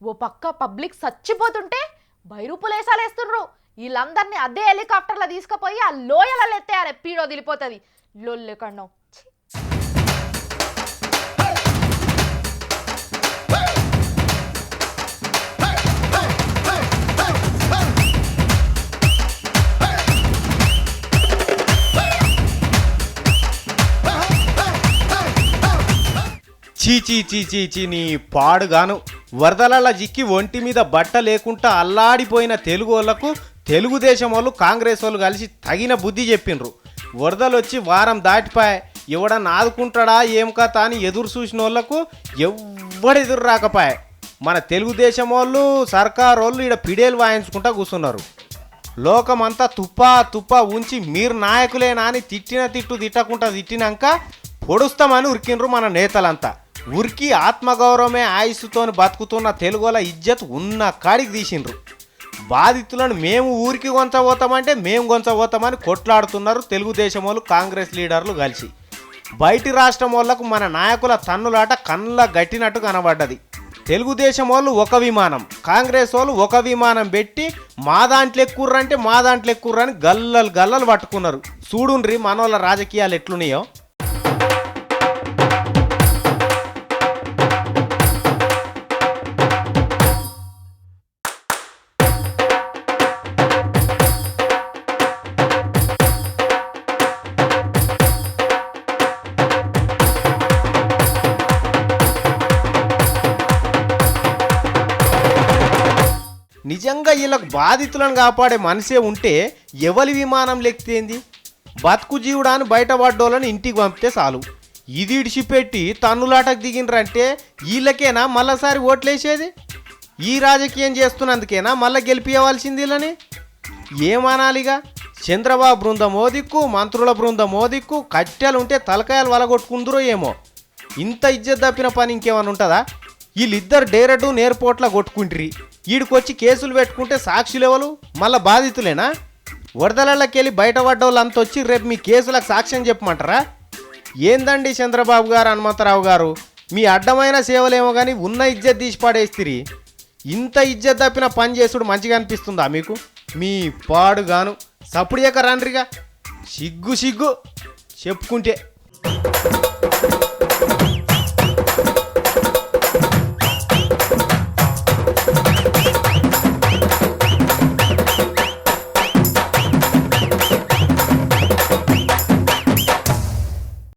ఓ పక్క పబ్లిక్ చచ్చిపోతుంటే బైరూపులేసాలేస్తుండ్రు. వీళ్ళందరినీ అదే హెలికాప్టర్లో తీసుకుపోయి ఆ లోయలలో ఎత్తేయాలి, పీడో దిలిపోతుంది. లొల్లెకన్నో చీచీ చీచీ చీ నీ పాడుగాను. వరదల జిక్కి ఒంటి మీద బట్ట లేకుండా అల్లాడిపోయిన తెలుగు వాళ్ళకు తెలుగుదేశం వాళ్ళు కాంగ్రెస్ వాళ్ళు కలిసి తగిన బుద్ధి చెప్పిండ్రు. వరదలు వచ్చి వారం దాటిపాయి, ఎవడన్నా ఆదుకుంటాడా ఏం కథ అని ఎదురు చూసిన వాళ్ళకు ఎవ్వడెదురు రాకపాయ. మన తెలుగుదేశం వాళ్ళు సర్కారు వాళ్ళు ఇక్కడ పిడేలు వాయించుకుంటా కూర్చున్నారు. లోకమంతా తుప్పా ఉంచి మీరు నాయకులేనా అని తిట్టు తిట్టకుండా తిట్టినాక పొడుస్తామని ఉరికిండ్రు మన నేతలంతా. ఉరికి ఆత్మగౌరవమే ఆయుస్సుతోని బతుకుతున్న తెలుగుల ఇజ్జత్ ఉన్న కాడికి తీసిండ్రు. బాధితులను మేము ఊరికి గొంచబోతామంటే మేము గొంచబోతామని కొట్లాడుతున్నారు తెలుగుదేశం వాళ్ళు కాంగ్రెస్ లీడర్లు కలిసి. బయటి రాష్ట్రం వాళ్ళకు మన నాయకుల తన్నులాట కళ్ళ గట్టినట్టు కనబడ్డది. తెలుగుదేశం వాళ్ళు ఒక విమానం, కాంగ్రెస్ వాళ్ళు ఒక విమానం పెట్టి మా దాంట్లో ఎక్కుర్రంటే మా దాంట్లో ఎక్కుర్రని గల్లలు పట్టుకున్నారు. చూడుండ్రి మనోళ్ళ రాజకీయాలు ఎట్లున్నాయో. నిజంగా వీళ్ళకు బాధితులను కాపాడే మనిషే ఉంటే ఎవరి విమానం లెక్కితేంది? బతుకు జీవుడాన్ని బయటపడ్డోళ్ళని ఇంటికి పంపితే చాలు. ఇది ఇడిచిపెట్టి తన్నులాటకు దిగినరంటే వీళ్ళకేనా మళ్ళసారి ఓట్లేసేది? ఈ రాజకీయం చేస్తున్నందుకేనా మళ్ళీ గెలిపియవలసింది వీళ్ళని? ఏమనాలిగా? చంద్రబాబు బృందం ఓదిక్కు, మంత్రుల బృందం ఓదిక్కు, కట్టెలు ఉంటే తలకాయలు వలగొట్టుకుందరో ఏమో. ఇంత ఇజ్జత్ తప్పిన పని ఇంకేమైనా ఉంటుందా? వీళ్ళిద్దరు డైరెక్టు నేర్పోట్లా కొట్టుకుంటారు. ఈడికొచ్చి కేసులు పెట్టుకుంటే సాక్షులెవలు? మళ్ళీ బాధితులేనా? వరదలకెళ్ళి బయటపడ్డోళ్ళు అంత వచ్చి రేపు మీ కేసులకు సాక్ష్యం చెప్పమంటారా? ఏందండి చంద్రబాబు గారు, హనుమంతరావు గారు, మీ అడ్డమైన సేవలేమో కానీ ఉన్న ఇజ్జత్ తీసి పడేస్తిరి. ఇంత ఇజ్జత్ తప్పిన పని చేసుడు మంచిగా అనిపిస్తుందా మీకు? మీ పాడుగాను. సప్పుడు చేయక రండ్రిగా. సిగ్గు చెప్పుకుంటే.